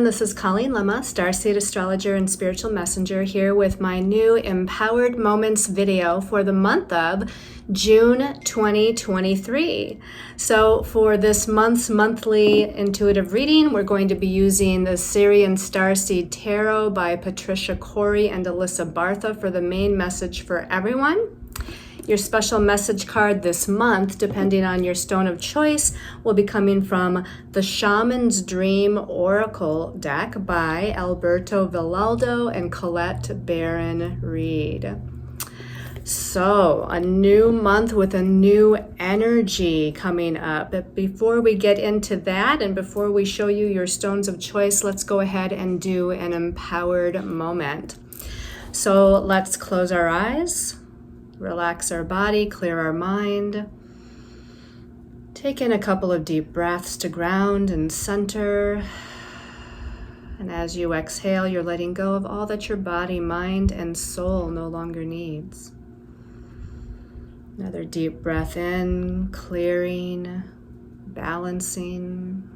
This is Colleen Lemma, Star Seed Astrologer and Spiritual Messenger, here with my new Empowered Moments video for the month of June 2023. So for this month's monthly intuitive reading, we're going to be using the Sirian Star Seed Tarot by Patricia Corey and Alyssa Bartha for the main message for everyone. Your special message card this month, depending on your stone of choice, will be coming from the Shaman's Dream Oracle deck by Alberto Villaldo and Colette Barron Reed. So, a new month with a new energy coming up. But before we get into that and before we show you your stones of choice, let's go ahead and do an empowered moment. So let's close our eyes. Relax our body, clear our mind. Take in a couple of deep breaths to ground and center. And as you exhale, you're letting go of all that your body, mind, and soul no longer needs. Another deep breath in, clearing, balancing.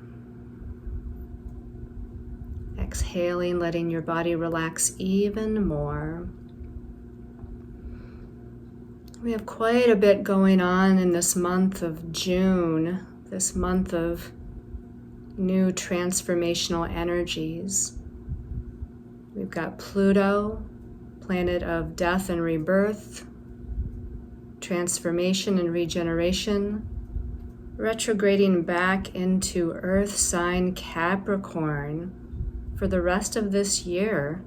Exhaling, letting your body relax even more. We have quite a bit going on in this month of June, this month of new transformational energies. We've got Pluto, planet of death and rebirth, transformation and regeneration, retrograding back into Earth sign Capricorn for the rest of this year.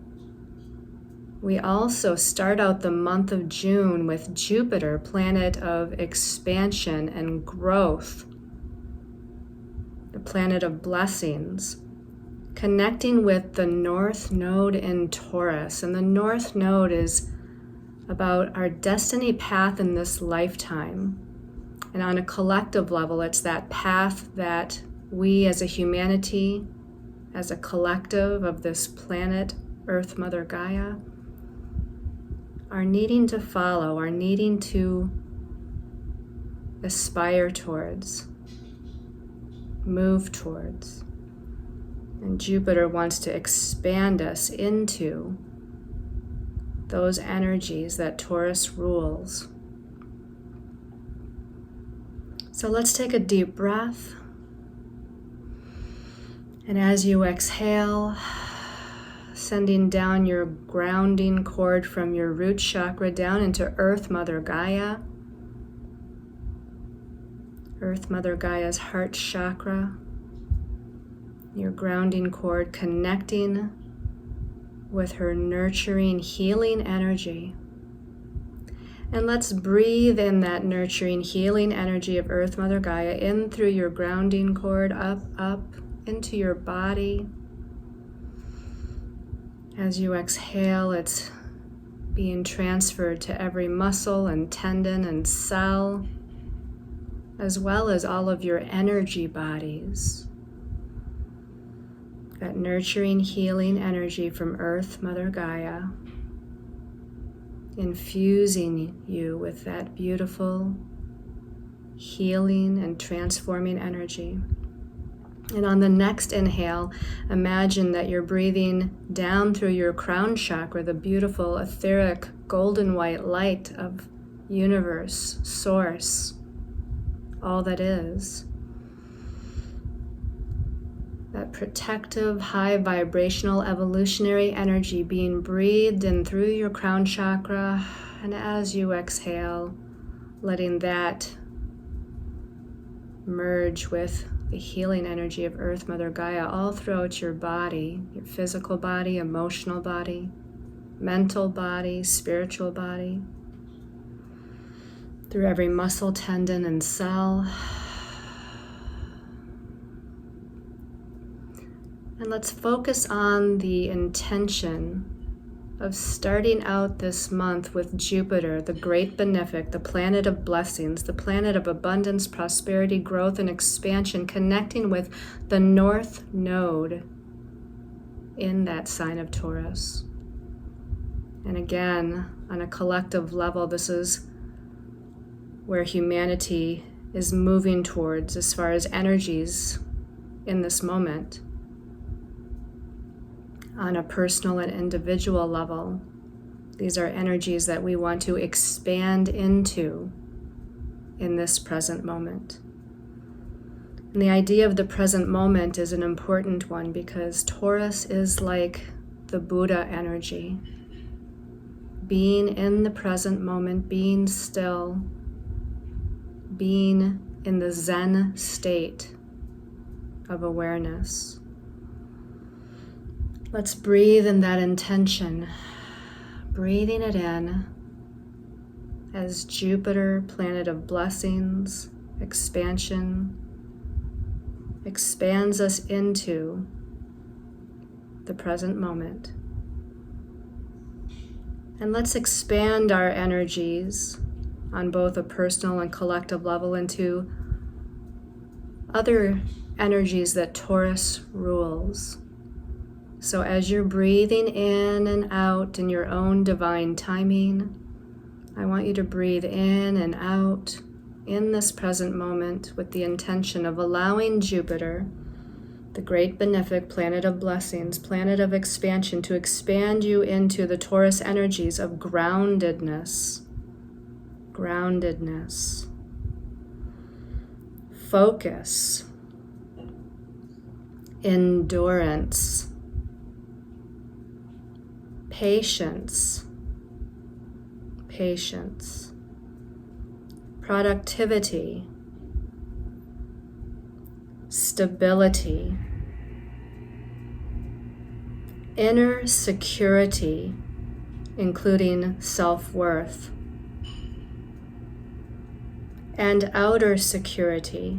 We also start out the month of June with Jupiter, planet of expansion and growth, the planet of blessings, connecting with the North Node in Taurus. And the North Node is about our destiny path in this lifetime. And on a collective level, it's that path that we as a humanity, as a collective of this planet, Earth Mother Gaia, are needing to follow, are needing to aspire towards, move towards. And Jupiter wants to expand us into those energies that Taurus rules. So let's take a deep breath. And as you exhale, sending down your grounding cord from your root chakra down into Earth Mother Gaia. Earth Mother Gaia's heart chakra. Your grounding cord connecting with her nurturing, healing energy. And let's breathe in that nurturing, healing energy of Earth Mother Gaia in through your grounding cord, up into your body. As you exhale, it's being transferred to every muscle and tendon and cell, as well as all of your energy bodies. That nurturing, healing energy from Earth Mother Gaia, infusing you with that beautiful, healing and transforming energy. And on the next inhale, imagine that you're breathing down through your crown chakra, the beautiful, etheric, golden white light of universe, source, all that is. That protective, high vibrational, evolutionary energy being breathed in through your crown chakra. And as you exhale, letting that merge with the healing energy of Earth Mother Gaia all throughout your body, your physical body, emotional body, mental body, spiritual body, through every muscle, tendon, and cell. And let's focus on the intention of starting out this month with Jupiter, the great benefic, the planet of blessings, the planet of abundance, prosperity, growth, and expansion, connecting with the North Node in that sign of Taurus. And again, on a collective level, this is where humanity is moving towards as far as energies in this moment. on a personal and individual level. These are energies that we want to expand into in this present moment. And the idea of the present moment is an important one because Taurus is like the Buddha energy. Being in the present moment, being still, being in the Zen state of awareness. Let's breathe in that intention, breathing it in as Jupiter, planet of blessings, expansion, expands us into the present moment. And let's expand our energies on both a personal and collective level into other energies that Taurus rules. So as you're breathing in and out in your own divine timing, I want you to breathe in and out in this present moment with the intention of allowing Jupiter, the great benefic planet of blessings, planet of expansion, to expand you into the Taurus energies of groundedness, focus, endurance, patience, productivity, stability, inner security, including self-worth, and outer security,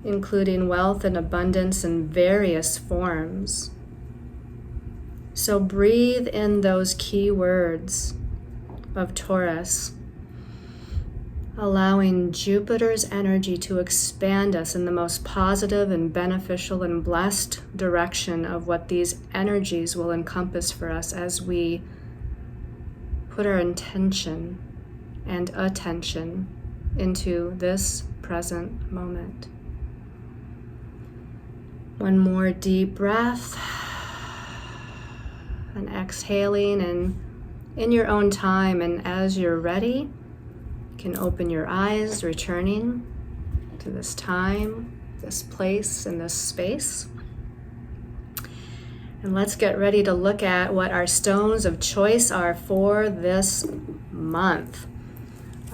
including wealth and abundance in various forms. So breathe in those key words of Taurus, allowing Jupiter's energy to expand us in the most positive and beneficial and blessed direction of what these energies will encompass for us as we put our intention and attention into this present moment. One more deep breath and exhaling, and in your own time and as you're ready, you can open your eyes, returning to this time, this place, and this space. And let's get ready to look at what our stones of choice are for this month.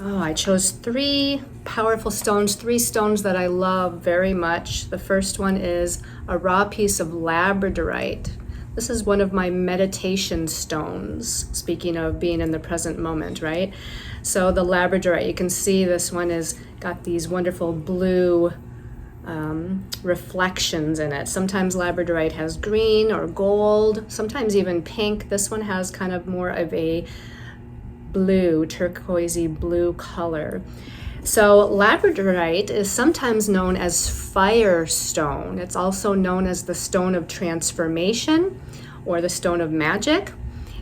I chose 3 powerful stones, 3 stones that I love very much. The first one is a raw piece of labradorite. This is one of my meditation stones, speaking of being in the present moment, right? So the labradorite, you can see this one has got these wonderful blue reflections in it. Sometimes labradorite has green or gold, sometimes even pink. This one has kind of more of a blue, turquoisey blue color. So labradorite is sometimes known as firestone. It's also known as the stone of transformation or the stone of magic.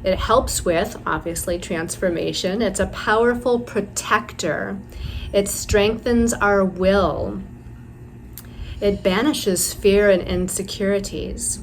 It helps with, obviously, transformation. It's a powerful protector. It strengthens our will. It banishes fear and insecurities.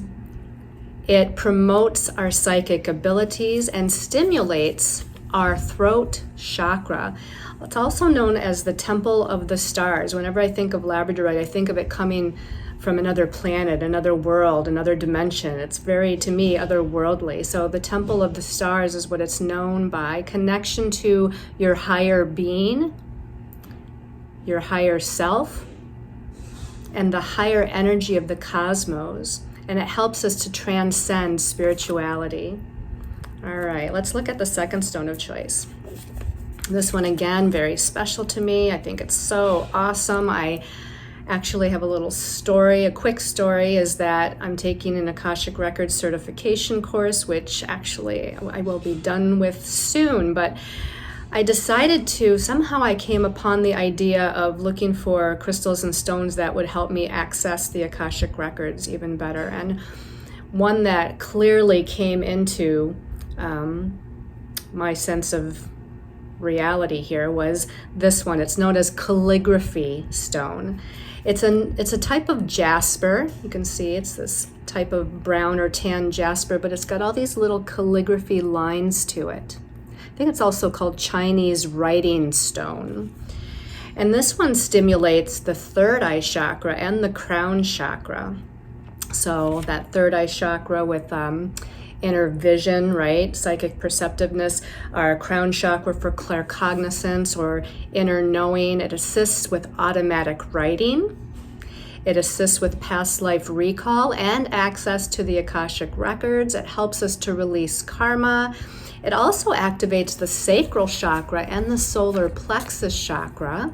It promotes our psychic abilities and stimulates our throat chakra. It's also known as the Temple of the Stars. Whenever I think of labradorite, I think of it coming from another planet, another world, another dimension. It's very, to me, otherworldly. So the Temple of the Stars is what it's known by. Connection to your higher being, your higher self, and the higher energy of the cosmos. And it helps us to transcend spirituality. All right, let's look at the second stone of choice. This one, again, very special to me. I think it's so awesome. I actually have a little story. A quick story is that I'm taking an Akashic Records certification course, which actually I will be done with soon. But I decided to, somehow I came upon the idea of looking for crystals and stones that would help me access the Akashic Records even better. And one that clearly came into my sense of reality here was this one. It's known as calligraphy stone. It's a type of jasper. You can see it's this type of brown or tan jasper, but it's got all these little calligraphy lines to it. I think it's also called Chinese writing stone. And this one stimulates the third eye chakra and the crown chakra. So that third eye chakra with inner vision, right? Psychic perceptiveness. Our crown chakra for claircognizance or inner knowing. It assists with automatic writing. It assists with past life recall and access to the Akashic records. It helps us to release karma. It also activates the sacral chakra and the solar plexus chakra.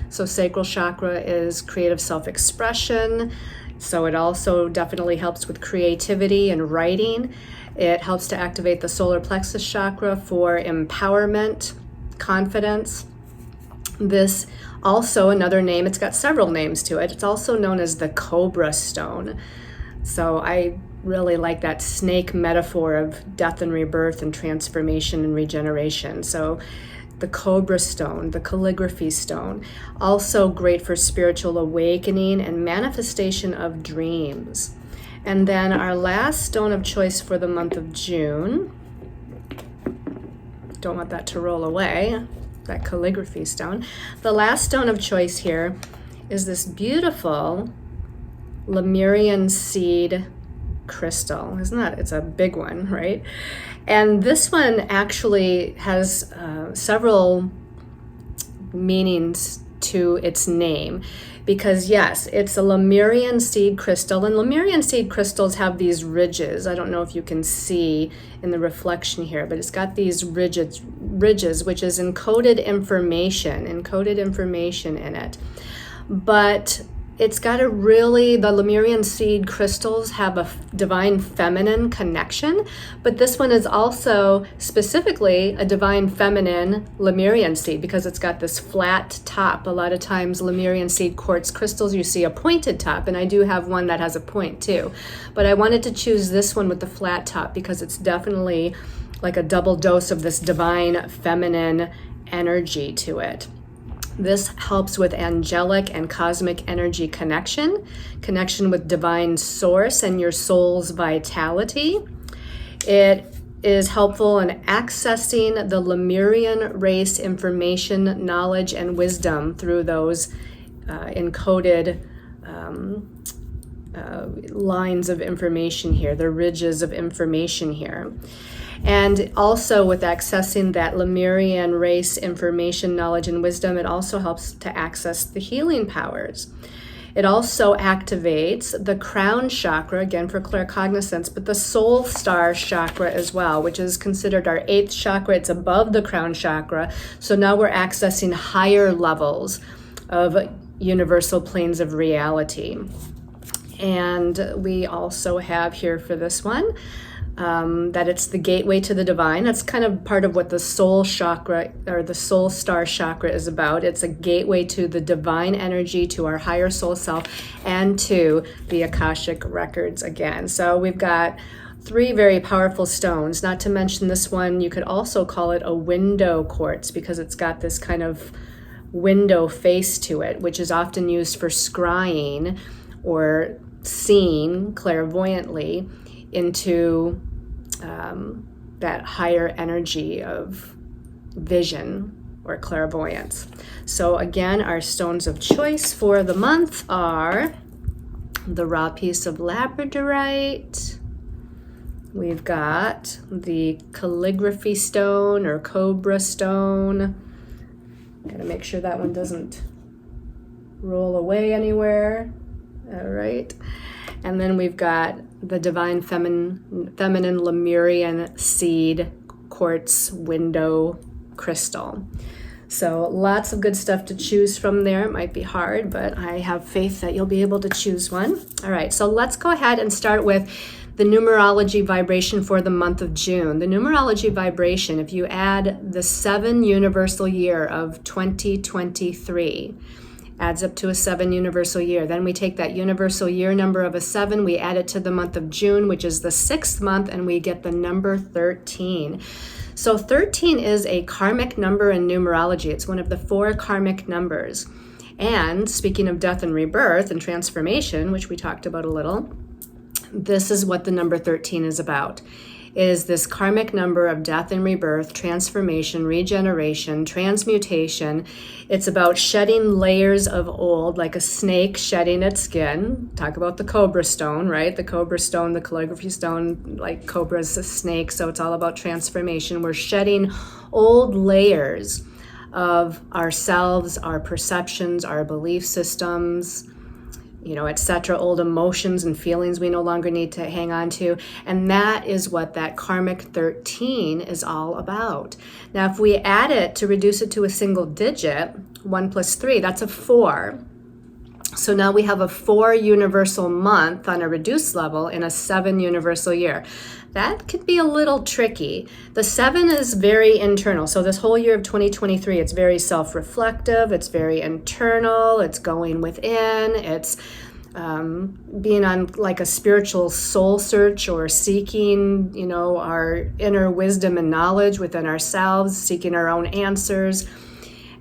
So sacral chakra is creative self-expression. So it also definitely helps with creativity and writing. It helps to activate the solar plexus chakra for empowerment, confidence. This also, another name, it's got several names to it. It's also known as the cobra stone. So I really like that snake metaphor of death and rebirth and transformation and regeneration. So the cobra stone, the calligraphy stone, also great for spiritual awakening and manifestation of dreams. And then our last stone of choice for the month of June, don't want that to roll away, that calligraphy stone. The last stone of choice here is this beautiful Lemurian seed crystal. Isn't that? It's a big one, right? And this one actually has several meanings to its name, because yes, it's a Lemurian seed crystal, and Lemurian seed crystals have these ridges. I don't know if you can see in the reflection here, but it's got these ridges, which is encoded information in it. But it's got the Lemurian seed crystals have a divine feminine connection, but this one is also specifically a divine feminine Lemurian seed because it's got this flat top. A lot of times Lemurian seed quartz crystals, you see a pointed top, and I do have one that has a point too. But I wanted to choose this one with the flat top because it's definitely like a double dose of this divine feminine energy to it. This helps with angelic and cosmic energy connection with divine source and your soul's vitality. It is helpful in accessing the Lemurian race information, knowledge, and wisdom through those encoded lines of information here, the ridges of information here. And also with accessing that Lemurian race information, knowledge, and wisdom, it also helps to access the healing powers. It also activates the crown chakra, again for claircognizance, but the soul star chakra as well, which is considered our 8th chakra. It's above the crown chakra. So now we're accessing higher levels of universal planes of reality. And we also have here for this one, that it's the gateway to the divine. That's kind of part of what the soul chakra or the soul star chakra is about. It's a gateway to the divine energy, to our higher soul self, and to the Akashic records again. So we've got 3 very powerful stones, not to mention this one, you could also call it a window quartz because it's got this kind of window face to it, which is often used for scrying or seeing clairvoyantly into that higher energy of vision or clairvoyance. So again, our stones of choice for the month are the raw piece of labradorite. We've got the calligraphy stone or cobra stone. Gotta make sure that one doesn't roll away anywhere. All right. And then we've got the divine feminine Lemurian seed quartz window crystal. So lots of good stuff to choose from there. It might be hard, but I have faith that you'll be able to choose one. All right, so let's go ahead and start with the numerology vibration for the month of June. The numerology vibration, if you add the 7 universal year of 2023, adds up to a 7 universal year. Then we take that universal year number of a 7, we add it to the month of June, which is the 6th month, and we get the number 13. So 13 is a karmic number in numerology. It's one of the 4 karmic numbers. And speaking of death and rebirth and transformation, which we talked about a little, this is what the number 13 is about. Is this karmic number of death and rebirth, transformation, regeneration, transmutation. It's about shedding layers of old, like a snake shedding its skin. Talk about the cobra stone, right? The cobra stone, the calligraphy stone, like cobra's a snake, so it's all about transformation. We're shedding old layers of ourselves, our perceptions, our belief systems, etc., old emotions and feelings we no longer need to hang on to. And that is what that karmic 13 is all about. Now, if we add it to reduce it to a single digit, 1 plus 3, that's a 4. So now we have a 4 universal month on a reduced level in a 7 universal year. That could be a little tricky. The 7 is very internal. So this whole year of 2023, it's very self-reflective. It's very internal. It's going within. It's being on like a spiritual soul search or seeking, our inner wisdom and knowledge within ourselves, seeking our own answers.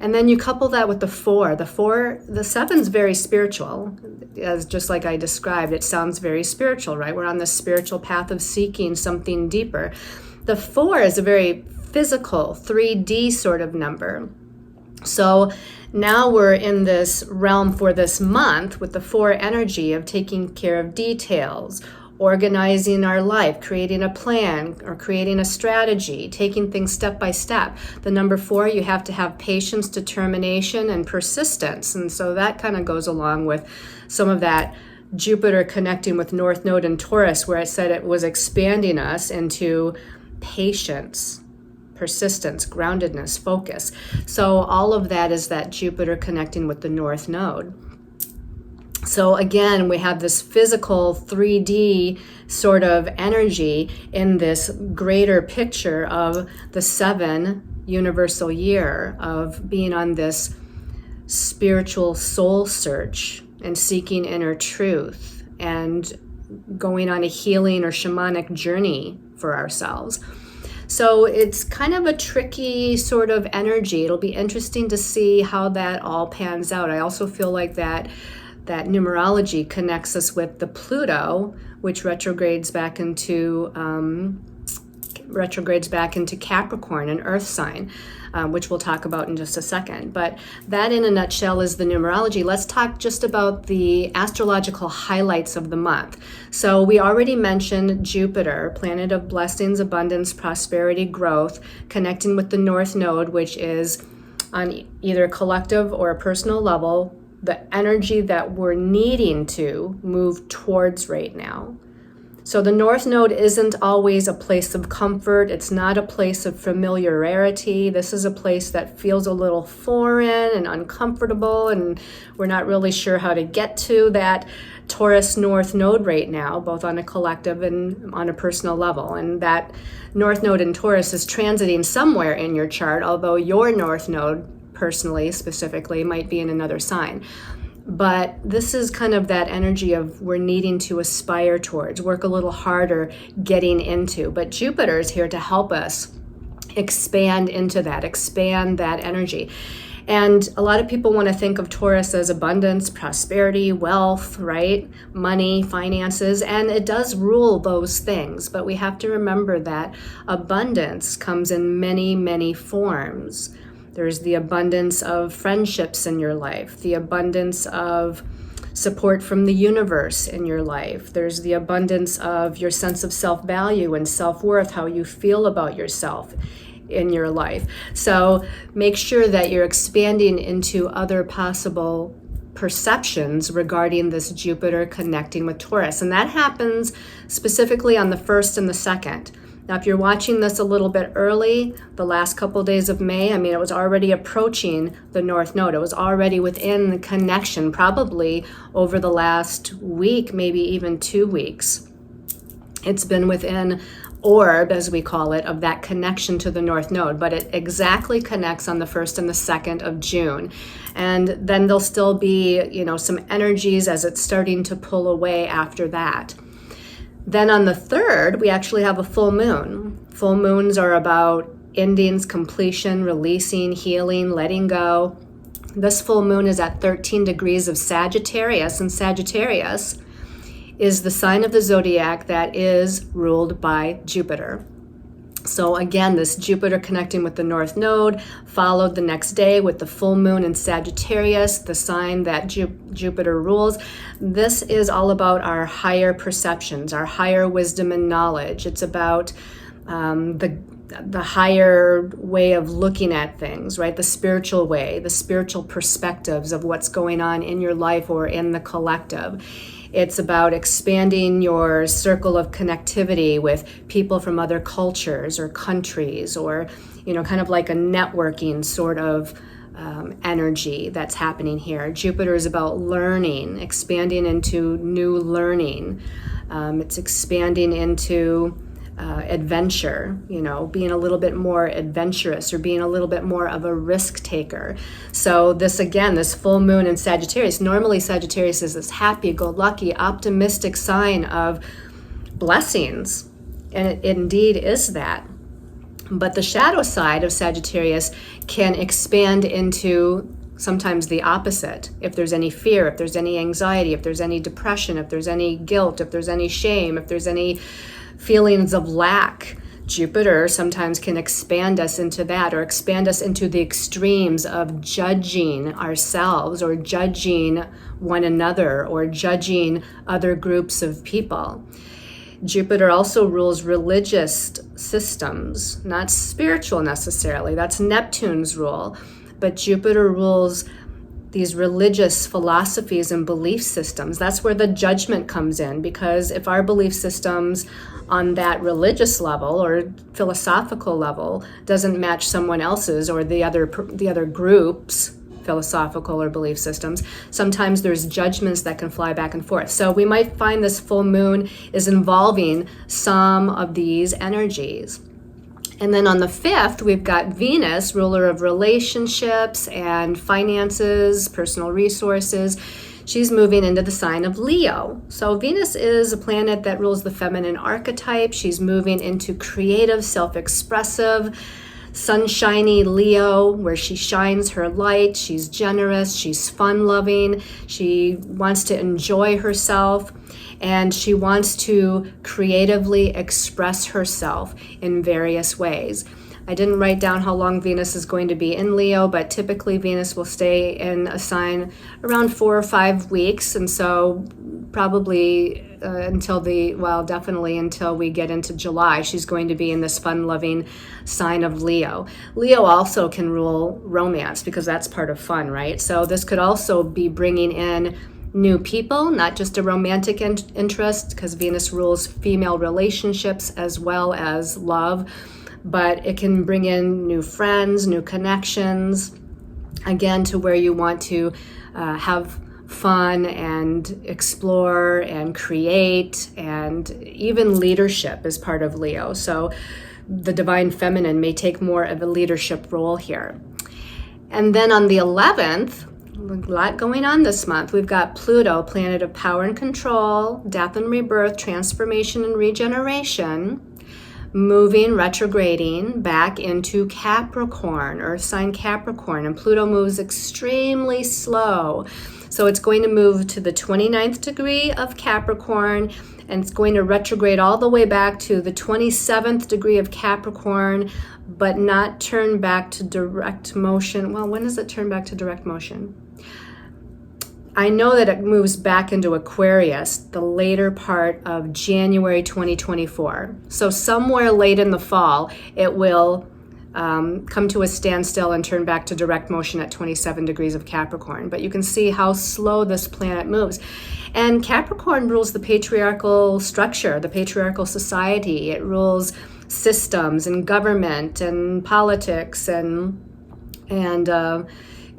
And then you couple that with the 4. The 7's very spiritual, as just like I described. It sounds very spiritual, right? We're on this spiritual path of seeking something deeper. The 4 is a very physical, 3D sort of number. So now we're in this realm for this month with the 4 energy of taking care of details, organizing our life, creating a plan or creating a strategy, taking things step by step. The number 4, you have to have patience, determination, and persistence. And so that kind of goes along with some of that Jupiter connecting with North Node in Taurus, where it said it was expanding us into patience, persistence, groundedness, focus. So all of that is that Jupiter connecting with the North Node. So again, we have this physical 3D sort of energy in this greater picture of the 7 universal year of being on this spiritual soul search and seeking inner truth and going on a healing or shamanic journey for ourselves. So it's kind of a tricky sort of energy. It'll be interesting to see how that all pans out. I also feel like that numerology connects us with the Pluto, which retrogrades back into Capricorn, an earth sign, which we'll talk about in just a second. But that in a nutshell is the numerology. Let's talk just about the astrological highlights of the month. So we already mentioned Jupiter, planet of blessings, abundance, prosperity, growth, connecting with the North Node, which is on either a collective or a personal level, the energy that we're needing to move towards right now. So the North Node isn't always a place of comfort. It's not a place of familiarity. This is a place that feels a little foreign and uncomfortable, and we're not really sure how to get to that Taurus North Node right now, both on a collective and on a personal level. And that North Node in Taurus is transiting somewhere in your chart, although your North Node personally, specifically, might be in another sign. But this is kind of that energy of we're needing to aspire towards, work a little harder getting into. But Jupiter is here to help us expand into that, expand that energy. And a lot of people want to think of Taurus as abundance, prosperity, wealth, right? Money, finances, and it does rule those things. But we have to remember that abundance comes in many, many forms. There's the abundance of friendships in your life, the abundance of support from the universe in your life. There's the abundance of your sense of self-value and self-worth, how you feel about yourself in your life. So make sure that you're expanding into other possible perceptions regarding this Jupiter connecting with Taurus. And that happens specifically on the 1st and the 2nd. Now, if you're watching this a little bit early, the last couple of days of May, it was already approaching the North Node. It was already within the connection, probably over the last week, maybe even 2 weeks. It's been within orb, as we call it, of that connection to the North Node, but it exactly connects on the 1st and the 2nd of June. And then there'll still be, some energies as it's starting to pull away after that. Then on the 3rd, we actually have a full moon. Full moons are about endings, completion, releasing, healing, letting go. This full moon is at 13 degrees of Sagittarius, and Sagittarius is the sign of the zodiac that is ruled by Jupiter. So again, this Jupiter connecting with the North Node, followed the next day with the full moon in Sagittarius, the sign that Jupiter rules. This is all about our higher perceptions, our higher wisdom and knowledge. It's about the higher way of looking at things, right? The spiritual way, the spiritual perspectives of what's going on in your life or in the collective. It's about expanding your circle of connectivity with people from other cultures or countries, or, kind of like a networking sort of energy that's happening here. Jupiter is about learning, expanding into new learning. It's expanding into adventure, being a little bit more adventurous or being a little bit more of a risk taker. So this full moon in Sagittarius, normally Sagittarius is this happy-go-lucky, optimistic sign of blessings, and it indeed is that. But the shadow side of Sagittarius can expand into sometimes the opposite. If there's any fear, if there's any anxiety, if there's any depression, if there's any guilt, if there's any shame, if there's any feelings of lack, Jupiter sometimes can expand us into that, or expand us into the extremes of judging ourselves or judging one another or judging other groups of people. Jupiter also rules religious systems, not spiritual necessarily. That's Neptune's rule. But Jupiter rules these religious philosophies and belief systems. That's where the judgment comes in, because if our belief systems on that religious level or philosophical level doesn't match someone else's or the other group's philosophical or belief systems, sometimes there's judgments that can fly back and forth. So we might find this full moon is involving some of these energies. And then on the 5th, we've got Venus, ruler of relationships and finances, personal resources. She's moving into the sign of Leo. So Venus is a planet that rules the feminine archetype. She's moving into creative, self-expressive, sunshiny Leo, where she shines her light. She's generous, she's fun-loving, she wants to enjoy herself, and she wants to creatively express herself in various ways. I didn't write down how long Venus is going to be in Leo, but typically Venus will stay in a sign around 4 or 5 weeks, and so probably definitely until we get into July, she's going to be in this fun-loving sign of Leo. Leo also can rule romance, because that's part of fun, right? So this could also be bringing in new people, not just a romantic interest, because Venus rules female relationships as well as love, but it can bring in new friends, new connections, again, to where you want to have fun and explore and create, and even leadership is part of Leo. So the divine feminine may take more of a leadership role here. And then on the 11th, a lot going on this month. We've got Pluto, planet of power and control, death and rebirth, transformation and regeneration, moving, retrograding back into Capricorn, Earth sign Capricorn, and Pluto moves extremely slow. So it's going to move to the 29th degree of Capricorn, and it's going to retrograde all the way back to the 27th degree of Capricorn, but not turn back to direct motion. Well, when does it turn back to direct motion? I know that it moves back into Aquarius the later part of January 2024. So somewhere late in the fall, it will come to a standstill and turn back to direct motion at 27 degrees of Capricorn. But you can see how slow this planet moves. And Capricorn rules the patriarchal structure, the patriarchal society. It rules systems and government and politics and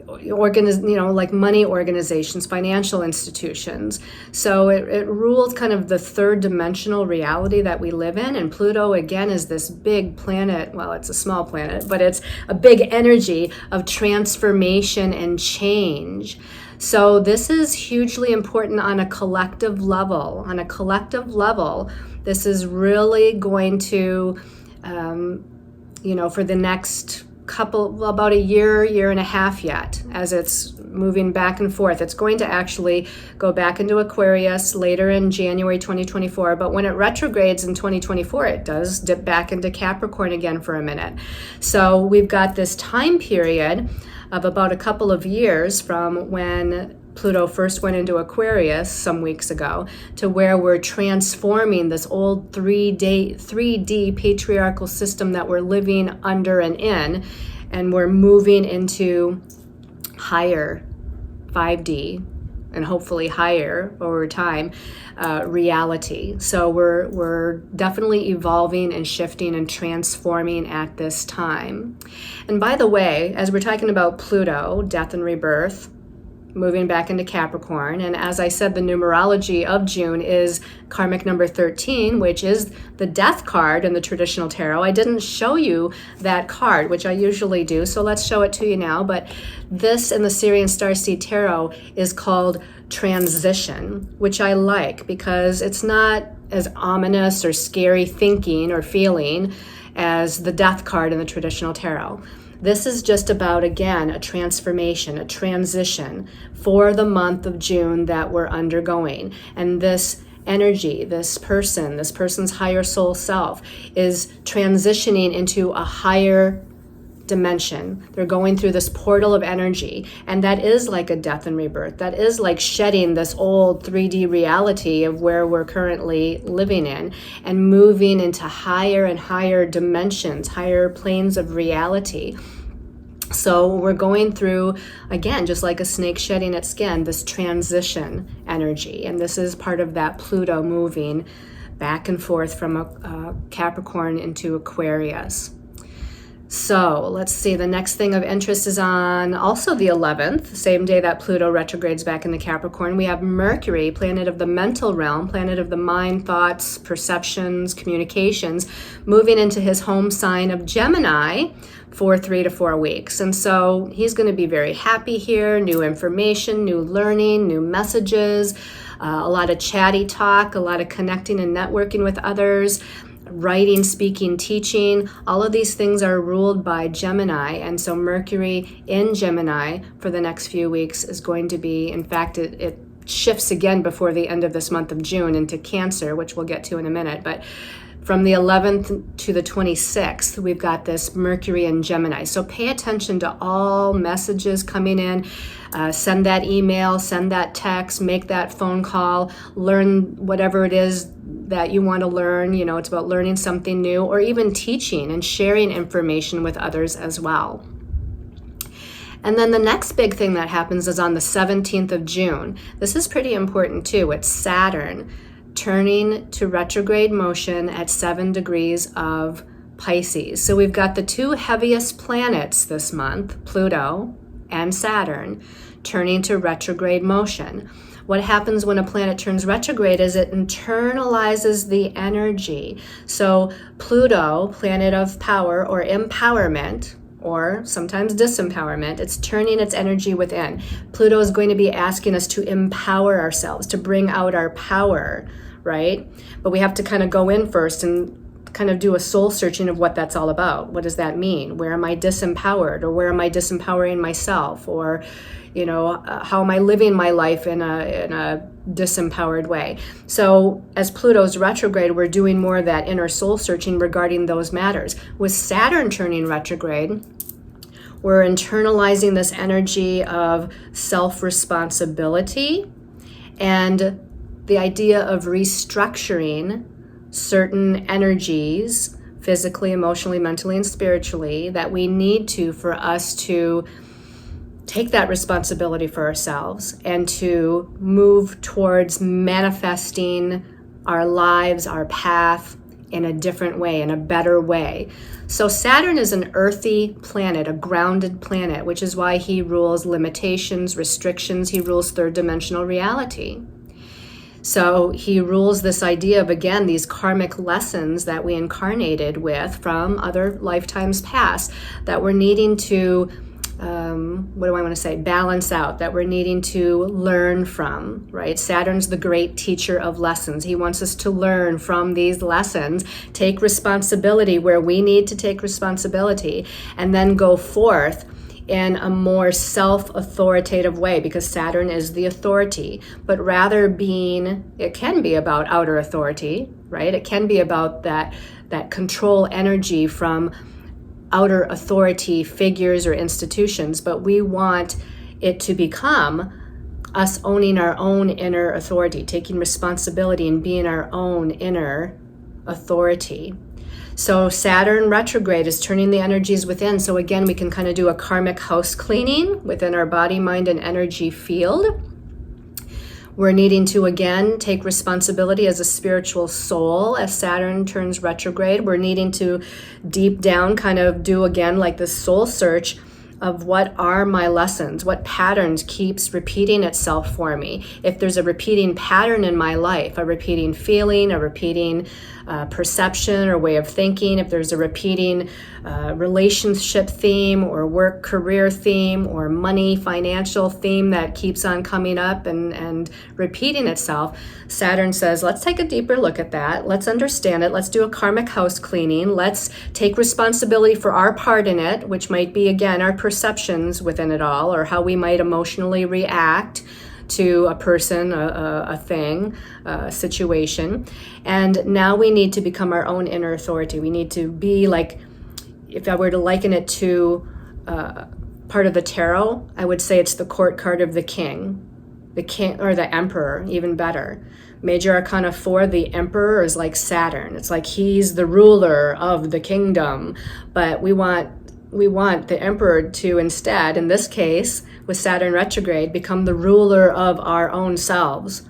like money organizations, financial institutions. So it rules kind of the third dimensional reality that we live in. And Pluto, again, is this big planet. Well, it's a small planet, but it's a big energy of transformation and change. So this is hugely important on a collective level. On a collective level, this is really going to, for the next about a year and a half yet, as it's moving back and forth. It's going to actually go back into Aquarius later in January 2024, but when it retrogrades in 2024, it does dip back into Capricorn again for a minute. So we've got this time period of about a couple of years from when Pluto first went into Aquarius some weeks ago to where we're transforming this old 3D patriarchal system that we're living under and in, and we're moving into higher 5D and hopefully higher over time reality. So we're definitely evolving and shifting and transforming at this time. And by the way, as we're talking about Pluto, death and rebirth, moving back into Capricorn. And as I said, the numerology of June is karmic number 13, which is the death card in the traditional tarot. I didn't show you that card, which I usually do, so let's show it to you now. But this in the Sirian Star Seed Tarot is called transition, which I like because it's not as ominous or scary thinking or feeling as the death card in the traditional tarot. This is just about, again, a transformation, a transition for the month of June that we're undergoing. And this energy, this person's higher soul self is transitioning into a higher dimension. They're going through this portal of energy, and that is like a death and rebirth. That is like shedding this old 3D reality of where we're currently living in and moving into higher and higher dimensions, higher planes of reality. So we're going through, again, just like a snake shedding its skin, this transition energy. And this is part of that Pluto moving back and forth from Capricorn into Aquarius. So let's see, the next thing of interest is on also the 11th, same day that Pluto retrogrades back into Capricorn. We have Mercury, planet of the mental realm, planet of the mind, thoughts, perceptions, communications, moving into his home sign of Gemini for 3 to 4 weeks. And so he's going to be very happy here, new information, new learning, new messages, a lot of chatty talk, a lot of connecting and networking with others. Writing, speaking, teaching, all of these things are ruled by Gemini. And so Mercury in Gemini for the next few weeks is going to be, in fact, it shifts again before the end of this month of June into Cancer, which we'll get to in a minute. But from the 11th to the 26th, we've got this Mercury in Gemini. So pay attention to all messages coming in. Send that email, send that text, make that phone call, learn whatever it is that you want to learn. You know, it's about learning something new or even teaching and sharing information with others as well. And then the next big thing that happens is on the 17th of June. This is pretty important too. It's Saturn turning to retrograde motion at 7 degrees of Pisces. So we've got the two heaviest planets this month, Pluto and Saturn, turning to retrograde motion. What happens when a planet turns retrograde is it internalizes the energy. So Pluto, planet of power or empowerment, or sometimes disempowerment, it's turning its energy within. Pluto is going to be asking us to empower ourselves, to bring out our power, right? But we have to kind of go in first and kind of do a soul searching of what that's all about. What does that mean? Where am I disempowered? Or where am I disempowering myself? Or, you know, how am I living my life in a disempowered way? So as Pluto's retrograde, we're doing more of that inner soul searching regarding those matters. With Saturn turning retrograde, we're internalizing this energy of self-responsibility and the idea of restructuring certain energies, physically, emotionally, mentally, and spiritually, that we need to for us to take that responsibility for ourselves and to move towards manifesting our lives, our path in a different way, in a better way. So Saturn is an earthy planet, a grounded planet, which is why he rules limitations, restrictions, he rules third dimensional reality. So he rules this idea of, again, these karmic lessons that we incarnated with from other lifetimes past that we're needing to what do I want to say, balance out, that we're needing to learn from, right? Saturn's the great teacher of lessons. He wants us to learn from these lessons, take responsibility where we need to take responsibility, and then go forth in a more self-authoritative way, because Saturn is the authority, but rather it can be about outer authority, right? It can be about that control energy from outer authority figures or institutions, but we want it to become us owning our own inner authority, taking responsibility and being our own inner authority. So Saturn retrograde is turning the energies within. So again, we can kind of do a karmic house cleaning within our body, mind, and energy field. We're needing to, again, take responsibility as a spiritual soul as Saturn turns retrograde. We're needing to deep down kind of do, again, like this soul search of what are my lessons, what patterns keeps repeating itself for me. If there's a repeating pattern in my life, a repeating feeling, a repeating perception or way of thinking, if there's a repeating relationship theme or work career theme or money financial theme that keeps on coming up and repeating itself, Saturn says, let's take a deeper look at that. Let's understand it. Let's do a karmic house cleaning. Let's take responsibility for our part in it, which might be, again, our perceptions within it all, or how we might emotionally react to a person, a thing, a situation. And now we need to become our own inner authority. We need to be like, if I were to liken it to part of the tarot, I would say it's the court card of the king or the emperor, even better. Major Arcana 4, the emperor is like Saturn. It's like he's the ruler of the kingdom, but we want the emperor to instead, in this case, with Saturn retrograde, become the ruler of our own selves,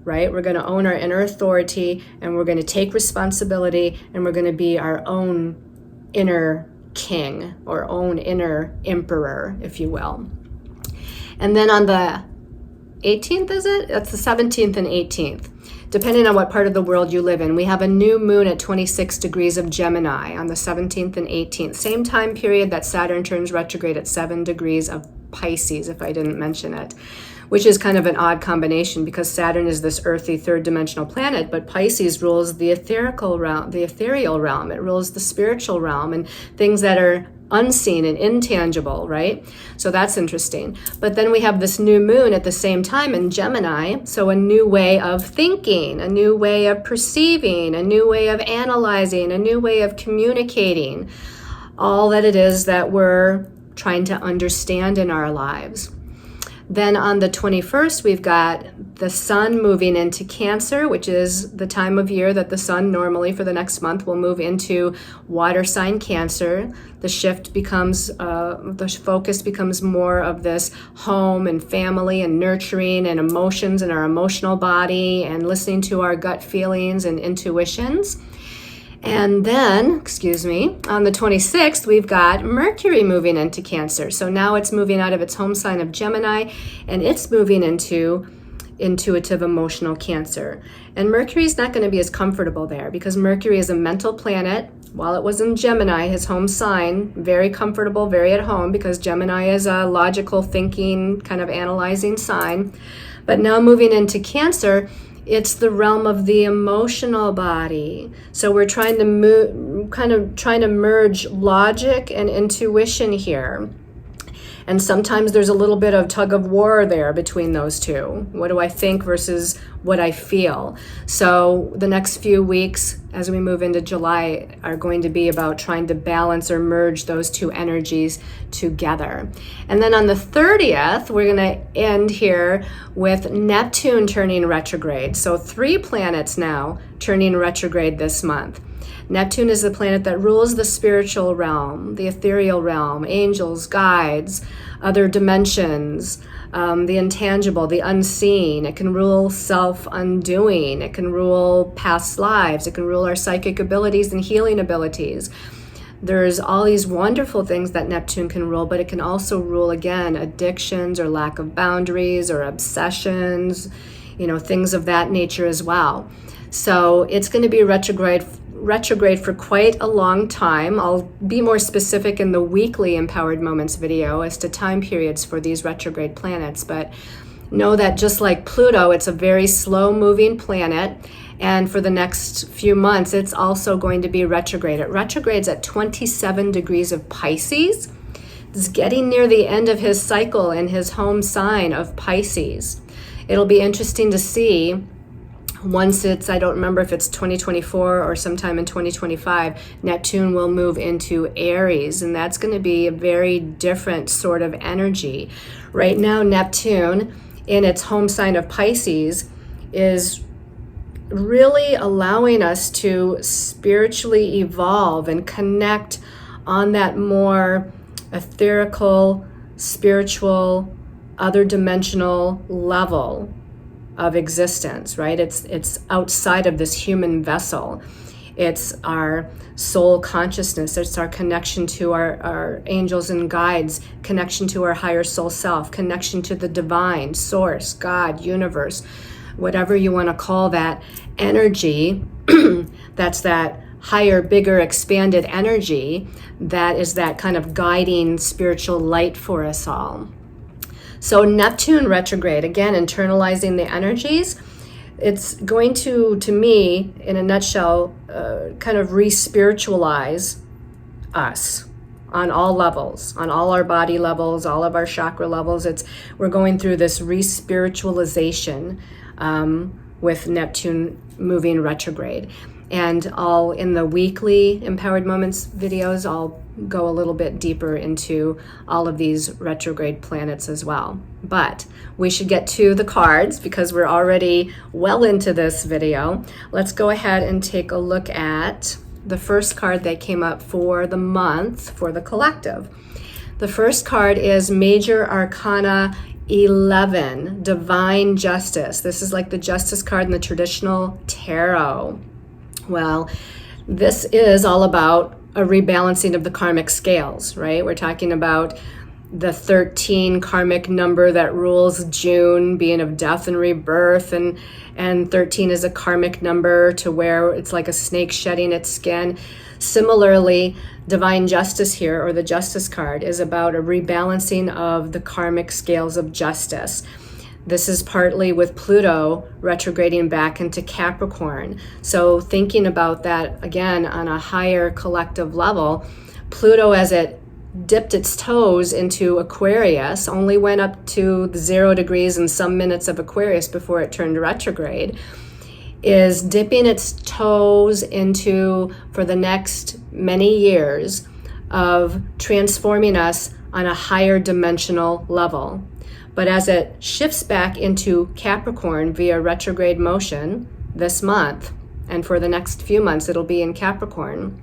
right? We're going to own our inner authority, and we're going to take responsibility, and we're going to be our own inner king or own inner emperor, if you will. And then on the 18th, is it? That's the 17th and 18th. Depending on what part of the world you live in, we have a new moon at 26 degrees of Gemini on the 17th and 18th. Same time period that Saturn turns retrograde at 7 degrees of Pisces, if I didn't mention it, which is kind of an odd combination because Saturn is this earthy third dimensional planet, but Pisces rules the ethereal realm. It rules the spiritual realm and things that are unseen and intangible, right? So that's interesting. But then we have this new moon at the same time in Gemini, so a new way of thinking, a new way of perceiving, a new way of analyzing, a new way of communicating, all that it is that we're trying to understand in our lives. Then on the 21st, we've got the sun moving into Cancer, which is the time of year that the sun normally for the next month will move into water sign Cancer. The shift becomes, the focus becomes more of this home and family and nurturing and emotions and our emotional body and listening to our gut feelings and intuitions. And then, on the 26th, we've got Mercury moving into Cancer. So now it's moving out of its home sign of Gemini, and it's moving into intuitive emotional Cancer. And Mercury's not going to be as comfortable there because Mercury is a mental planet. While it was in Gemini, his home sign, very comfortable, very at home, because Gemini is a logical thinking, kind of analyzing sign. But now moving into Cancer, it's the realm of the emotional body. So we're trying to merge logic and intuition here. And sometimes there's a little bit of tug of war there between those two. What do I think versus what I feel? So the next few weeks as we move into July are going to be about trying to balance or merge those two energies together. And then on the 30th, we're going to end here with Neptune turning retrograde. So 3 planets now turning retrograde this month. Neptune is the planet that rules the spiritual realm, the ethereal realm, angels, guides, other dimensions, the intangible, the unseen. It can rule self-undoing. It can rule past lives. It can rule our psychic abilities and healing abilities. There's all these wonderful things that Neptune can rule, but it can also rule, again, addictions or lack of boundaries or obsessions, things of that nature as well. So it's going to be retrograde retrograde for quite a long time. I'll be more specific in the weekly Empowered Moments video as to time periods for these retrograde planets, but know that just like Pluto, it's a very slow moving planet, and for the next few months it's also going to be retrograde. It retrogrades at 27 degrees of Pisces. It's getting near the end of his cycle in his home sign of Pisces. It'll be interesting to see once it's, I don't remember if it's 2024 or sometime in 2025, Neptune will move into Aries, and that's going to be a very different sort of energy. Right now, Neptune in its home sign of Pisces is really allowing us to spiritually evolve and connect on that more etherical, spiritual, other dimensional level of existence, right? It's outside of this human vessel. It's our soul consciousness. It's our connection to our angels and guides, connection to our higher soul self, connection to the divine, source, God, universe, whatever you want to call that energy. That's that higher, bigger, expanded energy that is that kind of guiding spiritual light for us all. So Neptune retrograde, again, internalizing the energies, it's going to me, in a nutshell, kind of re-spiritualize us on all levels, on all our body levels, all of our chakra levels. We're going through this re-spiritualization with Neptune moving retrograde. And I'll, in the weekly Empowered Moments videos, I'll go a little bit deeper into all of these retrograde planets as well. But we should get to the cards because we're already well into this video. Let's go ahead and take a look at the first card that came up for the month for the collective. The first card is Major Arcana 11, Divine Justice. This is like the Justice card in the traditional tarot. Well, this is all about a rebalancing of the karmic scales, right? We're talking about the 13 karmic number that rules June, being of death and rebirth, and 13 is a karmic number to where it's like a snake shedding its skin. Similarly, Divine Justice here, or the Justice card, is about a rebalancing of the karmic scales of justice. This is partly with Pluto retrograding back into Capricorn. So thinking about that again on a higher collective level, Pluto, as it dipped its toes into Aquarius, only went up to the 0 degrees and some minutes of Aquarius before it turned retrograde, is dipping its toes into, for the next many years, of transforming us on a higher dimensional level. But as it shifts back into Capricorn via retrograde motion this month, and for the next few months it'll be in Capricorn,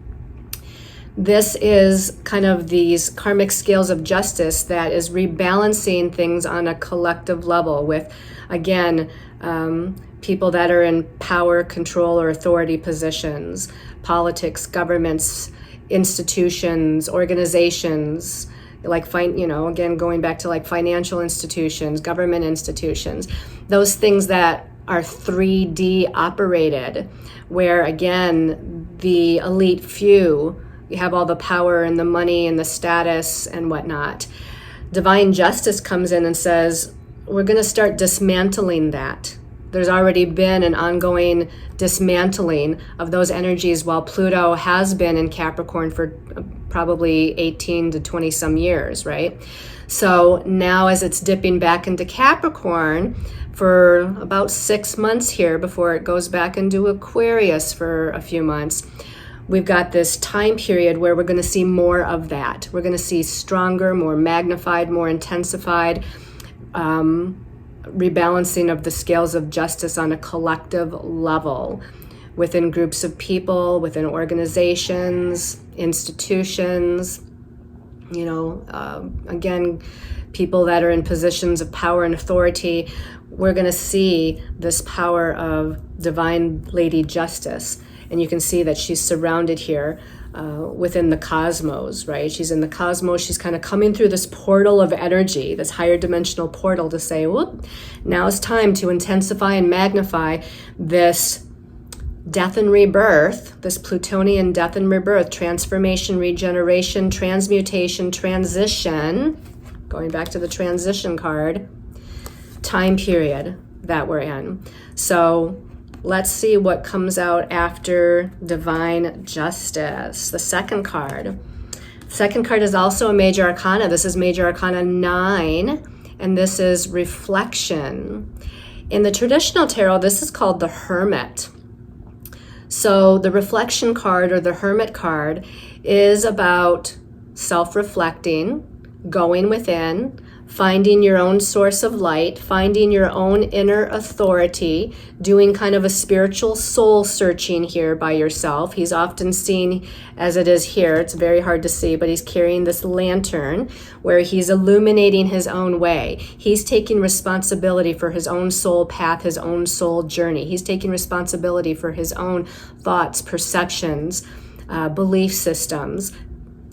this is kind of these karmic scales of justice that is rebalancing things on a collective level with, again, people that are in power, control, or authority positions, politics, governments, institutions, organizations, like, again, going back to like financial institutions, government institutions, those things that are 3D operated, where again, the elite few, you have all the power and the money and the status and whatnot. Divine Justice comes in and says, we're going to start dismantling that. There's already been an ongoing dismantling of those energies while Pluto has been in Capricorn for probably 18 to 20 some years, right? So now as it's dipping back into Capricorn for about 6 months here before it goes back into Aquarius for a few months, we've got this time period where we're going to see more of that. We're going to see stronger, more magnified, more intensified rebalancing of the scales of justice on a collective level within groups of people, within organizations, institutions, again, people that are in positions of power and authority. We're going to see this power of Divine Lady Justice. And you can see that she's surrounded here within the cosmos, right? She's in the cosmos. She's kind of coming through this portal of energy, this higher dimensional portal to say, whoop, now it's time to intensify and magnify this death and rebirth, this Plutonian death and rebirth, transformation, regeneration, transmutation, transition, going back to the transition card, time period that we're in. So let's see what comes out after divine justice. The second card. Second card is also a major arcana. This is major arcana 9, and this is reflection. In the traditional tarot, this is called the Hermit. So the reflection card, or the Hermit card, is about self-reflecting, going within, finding your own source of light, finding your own inner authority, doing kind of a spiritual soul searching here by yourself. He's often seen as it is here. It's very hard to see, but he's carrying this lantern where he's illuminating his own way. He's taking responsibility for his own soul path, his own soul journey. He's taking responsibility for his own thoughts, perceptions, belief systems,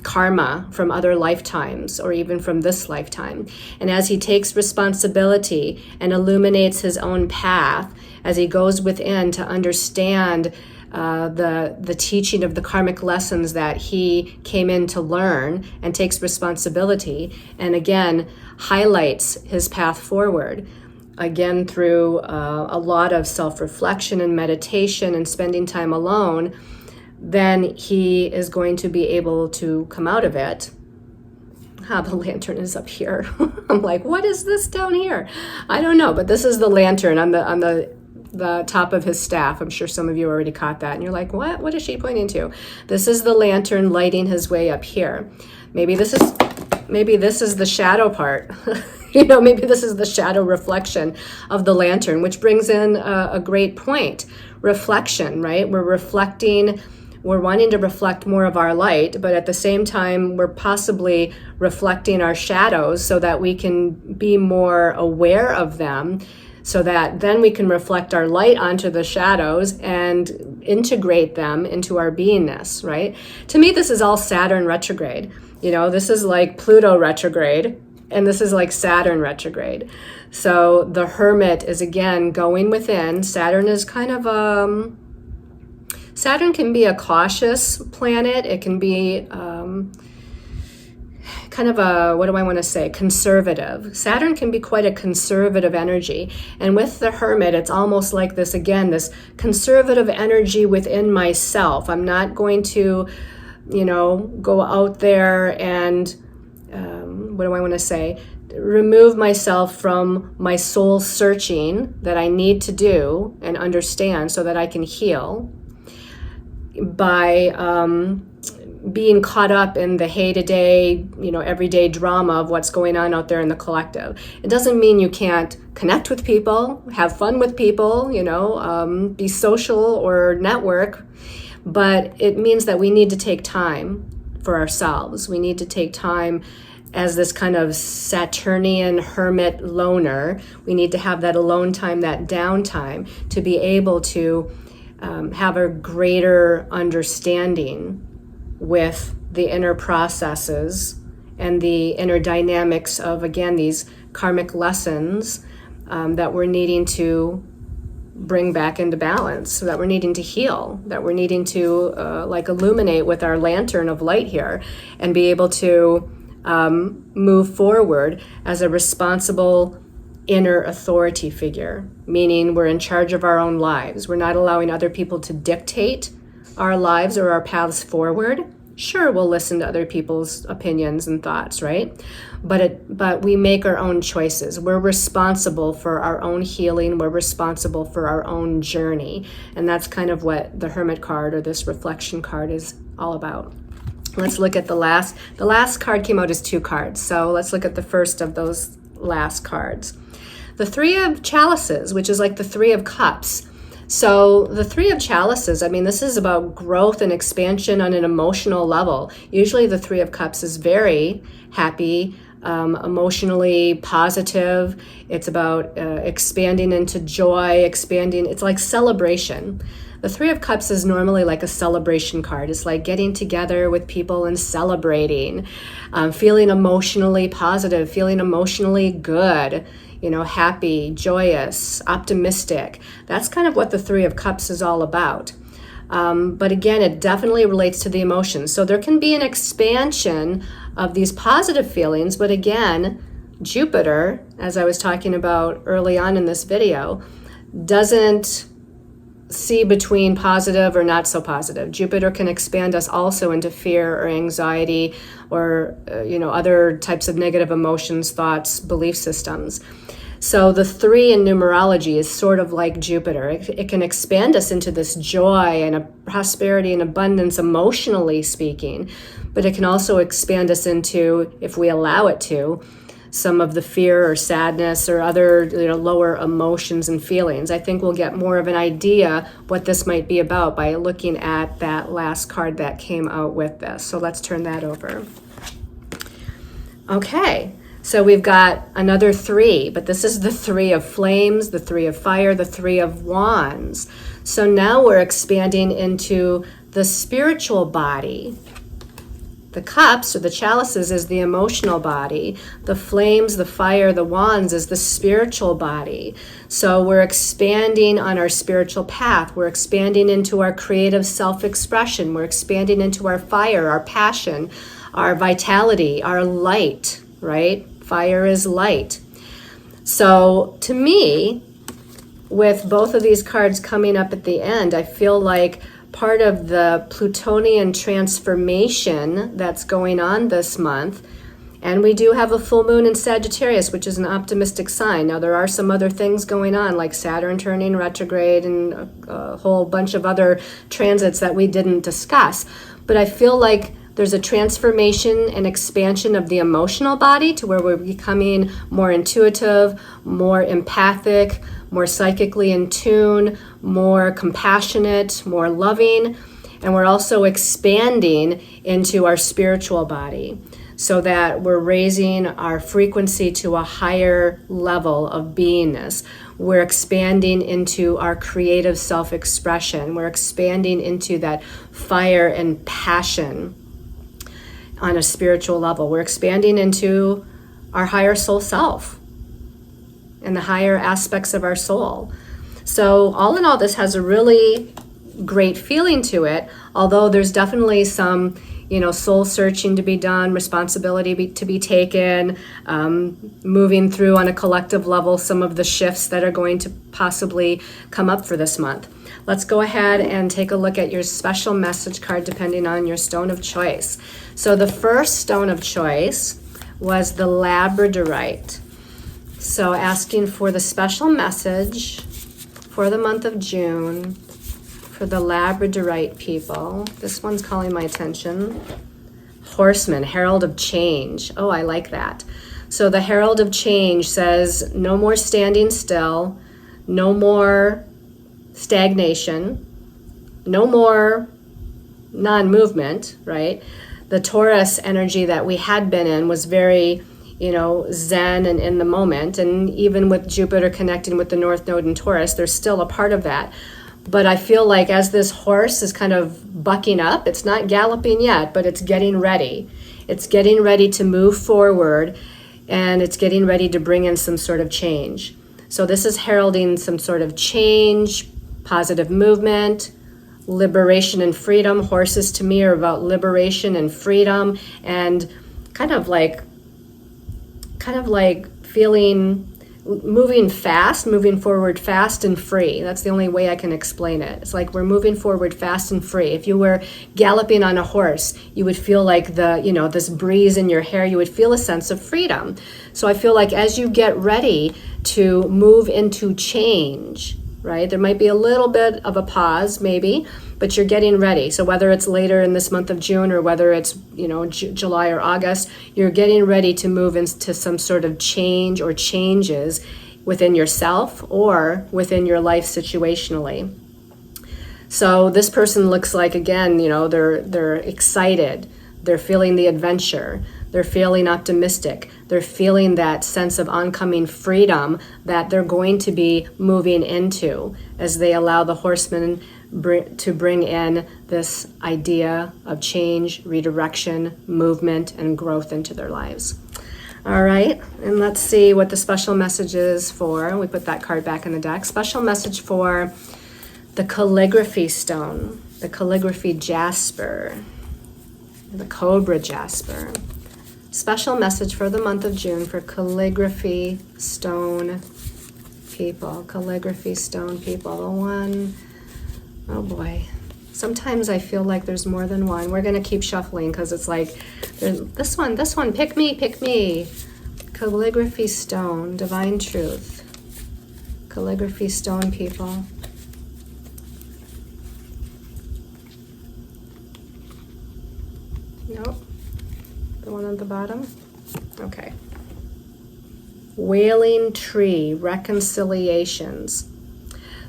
karma from other lifetimes, or even from this lifetime. And as he takes responsibility and illuminates his own path, as he goes within to understand the teaching of the karmic lessons that he came in to learn, and takes responsibility, and again highlights his path forward, again through a lot of self-reflection and meditation and spending time alone, then he is going to be able to come out of it. The lantern is up here. I'm like, what is this down here? I don't know, but this is the lantern on the top of his staff. I'm sure some of you already caught that, and you're like, what is she pointing to? This is the lantern lighting his way up here. Maybe this is the shadow part. Maybe this is the shadow reflection of the lantern, which brings in a great point. Reflection, right? We're wanting to reflect more of our light, but at the same time, we're possibly reflecting our shadows so that we can be more aware of them, so that then we can reflect our light onto the shadows and integrate them into our beingness, right? To me, this is all Saturn retrograde. This is like Pluto retrograde, and this is like Saturn retrograde. So the Hermit is, again, going within. Saturn is kind of Saturn can be a cautious planet. It can be kind of conservative. Saturn can be quite a conservative energy. And with the Hermit, it's almost like this conservative energy within myself. I'm not going to, go out there and, remove myself from my soul searching that I need to do and understand so that I can heal, by being caught up in the day-to-day, everyday drama of what's going on out there in the collective. It doesn't mean you can't connect with people, have fun with people, be social or network, but it means that we need to take time for ourselves. We need to take time as this kind of Saturnian hermit loner. We need to have that alone time, that downtime, to be able to have a greater understanding with the inner processes and the inner dynamics of, again, these karmic lessons that we're needing to bring back into balance, that we're needing to heal, that we're needing to illuminate with our lantern of light here, and be able to move forward as a responsible inner authority figure, meaning we're in charge of our own lives. We're not allowing other people to dictate our lives or our paths forward. Sure, we'll listen to other people's opinions and thoughts, right? But we make our own choices. We're responsible for our own healing. We're responsible for our own journey. And that's kind of what the Hermit card, or this reflection card, is all about. Let's look at the last card came out as 2 cards. So let's look at the first of those last cards. The 3 of Chalices, which is like the 3 of Cups. So the 3 of Chalices, this is about growth and expansion on an emotional level. Usually the 3 of Cups is very happy, emotionally positive. It's about expanding into joy, it's like celebration. The 3 of Cups is normally like a celebration card. It's like getting together with people and celebrating, feeling emotionally positive, feeling emotionally good, happy, joyous, optimistic. That's kind of what the 3 of Cups is all about. But again, it definitely relates to the emotions. So there can be an expansion of these positive feelings, but again, Jupiter, as I was talking about early on in this video, doesn't see between positive or not so positive. Jupiter can expand us also into fear or anxiety or other types of negative emotions, thoughts, belief systems. So the 3 in numerology is sort of like Jupiter. It can expand us into this joy and a prosperity and abundance, emotionally speaking, but it can also expand us into, if we allow it to, some of the fear or sadness or other lower emotions and feelings. I think we'll get more of an idea what this might be about by looking at that last card that came out with this. So let's turn that over. Okay, so we've got another 3, but this is the 3 of flames, the 3 of fire, the 3 of wands. So now we're expanding into the spiritual body. The cups or the chalices is the emotional body. The flames, the fire, the wands is the spiritual body. So we're expanding on our spiritual path. We're expanding into our creative self-expression. We're expanding into our fire, our passion, our vitality, our light, right? Fire is light. So to me, with both of these cards coming up at the end, I feel like part of the Plutonian transformation that's going on this month, and we do have a full moon in Sagittarius, which is an optimistic sign. Now, there are some other things going on, like Saturn turning retrograde and a whole bunch of other transits that we didn't discuss. But I feel like there's a transformation and expansion of the emotional body to where we're becoming more intuitive, more empathic, more psychically in tune, more compassionate, more loving, and we're also expanding into our spiritual body so that we're raising our frequency to a higher level of beingness. We're expanding into our creative self-expression. We're expanding into that fire and passion on a spiritual level. We're expanding into our higher soul self and the higher aspects of our soul. So all in all, this has a really great feeling to it, although there's definitely some, soul searching to be done, responsibility to be taken, moving through on a collective level some of the shifts that are going to possibly come up for this month. Let's go ahead and take a look at your special message card depending on your stone of choice. So the first stone of choice was the labradorite. So asking for the special message for the month of June for the labradorite people. This one's calling my attention. Horseman, herald of change. Oh, I like that. So the herald of change says no more standing still, no more stagnation, no more non-movement, right? The Taurus energy that we had been in was very zen and in the moment. And even with Jupiter connecting with the North Node in Taurus, there's still a part of that. But I feel like as this horse is kind of bucking up, it's not galloping yet, but it's getting ready. It's getting ready to move forward, and it's getting ready to bring in some sort of change. So this is heralding some sort of change, positive movement, liberation and freedom. Horses to me are about liberation and freedom, and kind of like feeling, moving fast, moving forward fast and free. That's the only way I can explain it. It's like we're moving forward fast and free. If you were galloping on a horse, you would feel like this breeze in your hair, you would feel a sense of freedom. So I feel like as you get ready to move into change, right? There might be a little bit of a pause maybe, but you're getting ready. So whether it's later in this month of June or whether it's, July or August, you're getting ready to move into some sort of change or changes within yourself or within your life situationally. So this person looks like, again, they're excited. They're feeling the adventure. They're feeling optimistic. They're feeling that sense of oncoming freedom that they're going to be moving into as they allow the horsemen to bring in this idea of change, redirection, movement, and growth into their lives. All right, and let's see what the special message is for. We put that card back in the deck. Special message for the calligraphy stone. the calligraphy jasper, the cobra jasper. Special message for the month of June for calligraphy stone people. Calligraphy stone people. The one, oh boy. Sometimes I feel like there's more than one. We're going to keep shuffling because it's like, this one, pick me, pick me. Calligraphy stone, divine truth. Calligraphy stone people. Nope. The one on the bottom? Okay. Wailing tree, reconciliations.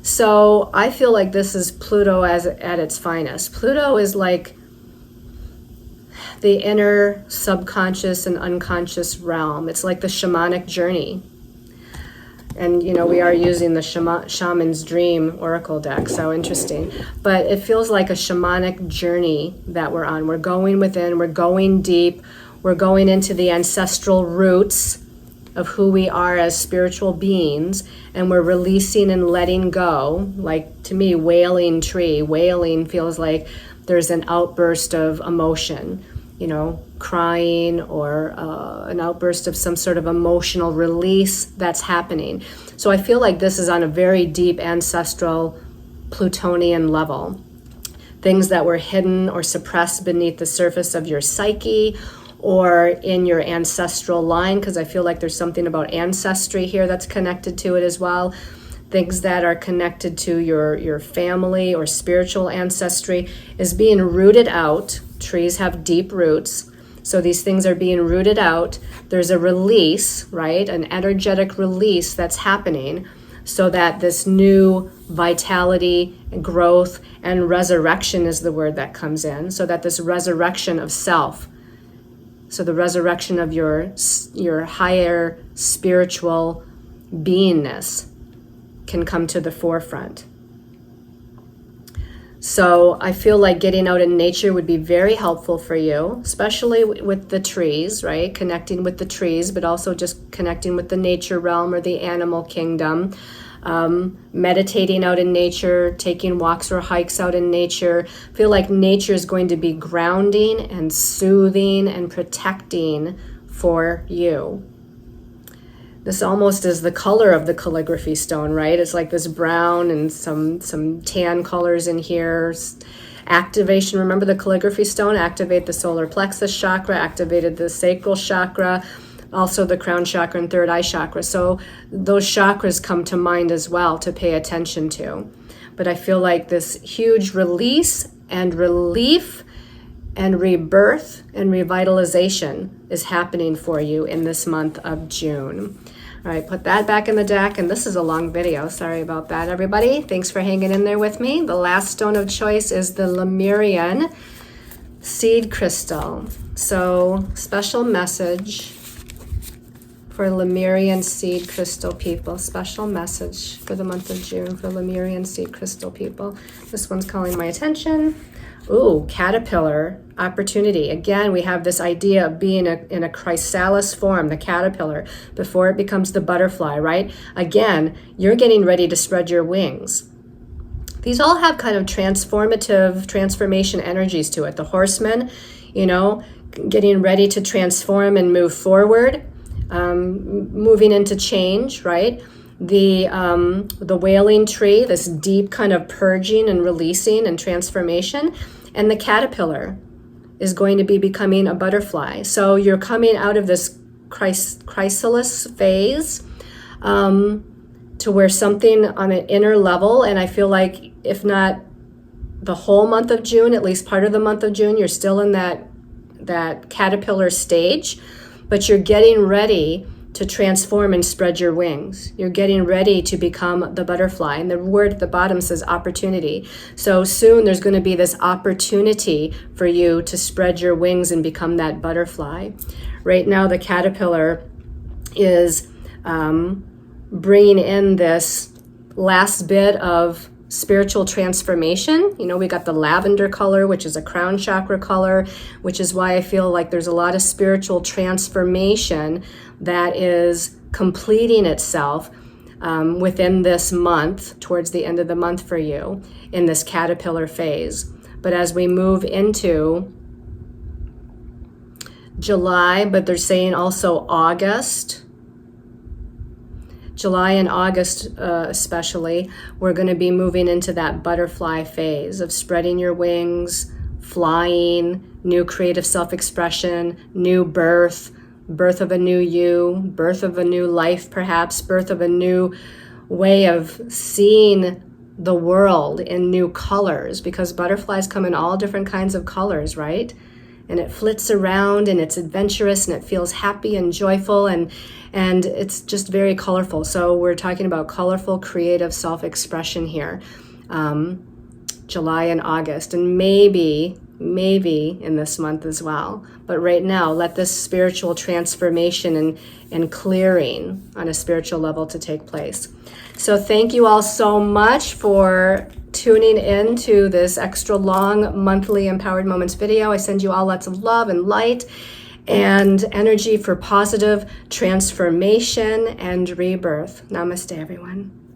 So I feel like this is Pluto at its finest. Pluto is like the inner subconscious and unconscious realm. It's like the shamanic journey. And, you know, we are using the Shaman's Dream Oracle deck, so interesting. But it feels like a shamanic journey that we're on. We're going within, we're going deep, we're going into the ancestral roots of who we are as spiritual beings, and we're releasing and letting go. Like, to me, wailing tree. Wailing feels like there's an outburst of emotion, you know, crying, or an outburst of some sort of emotional release that's happening. So I feel like this is on a very deep ancestral Plutonian level. Things that were hidden or suppressed beneath the surface of your psyche or in your ancestral line, because I feel like there's something about ancestry here that's connected to it as well. Things that are connected to your family or spiritual ancestry is being rooted out. Trees have deep roots. So these things are being rooted out. There's a release, right? An energetic release that's happening so that this new vitality and growth and resurrection is the word that comes in. So that this resurrection of self, so the resurrection of your higher spiritual beingness can come to the forefront. So I feel like getting out in nature would be very helpful for you, especially with the trees, right? Connecting with the trees, but also just connecting with the nature realm or the animal kingdom. Meditating out in nature, taking walks or hikes out in nature. I feel like nature is going to be grounding and soothing and protecting for you. This almost is the color of the calligraphy stone, right? It's like this brown and some tan colors in here. Activation, remember the calligraphy stone? Activate the solar plexus chakra, activated the sacral chakra, also the crown chakra and third eye chakra. So those chakras come to mind as well to pay attention to. But I feel like this huge release and relief and rebirth and revitalization is happening for you in this month of June. All right, put that back in the deck, and this is a long video. Sorry about that, everybody. Thanks for hanging in there with me. The last stone of choice is the Lemurian seed crystal. So, special message for Lemurian seed crystal people. Special message for the month of June for Lemurian seed crystal people. This one's calling my attention. Ooh, caterpillar opportunity. Again, we have this idea of being in a chrysalis form, the caterpillar, before it becomes the butterfly, right? Again, you're getting ready to spread your wings. These all have kind of transformation energies to it. The horseman, you know, getting ready to transform and move forward, moving into change, right? The wailing tree, this deep kind of purging and releasing and transformation, and the caterpillar is going to be becoming a butterfly. So you're coming out of this chrysalis phase to where something on an inner level, and I feel like if not the whole month of June, at least part of the month of June, you're still in that caterpillar stage, but you're getting ready to transform and spread your wings. You're getting ready to become the butterfly. And the word at the bottom says opportunity. So soon there's going to be this opportunity for you to spread your wings and become that butterfly. Right now, the caterpillar is bringing in this last bit of spiritual transformation. You know, we got the lavender color, which is a crown chakra color, which is why I feel like there's a lot of spiritual transformation that is completing itself within this month, towards the end of the month for you, in this caterpillar phase. But as we move into July, but they're saying also August, July and August especially, we're going to be moving into that butterfly phase of spreading your wings, flying, new creative self-expression, new birth, birth of a new you, birth of a new life perhaps, birth of a new way of seeing the world in new colors, because butterflies come in all different kinds of colors, right? And it flits around and it's adventurous and it feels happy and joyful and it's just very colorful. So we're talking about colorful, creative self-expression here, July and August, and maybe in this month as well. But right now, let this spiritual transformation and clearing on a spiritual level to take place. So thank you all so much for tuning in to this extra long monthly Empowered Moments video. I send you all lots of love and light and energy for positive transformation and rebirth. Namaste, everyone.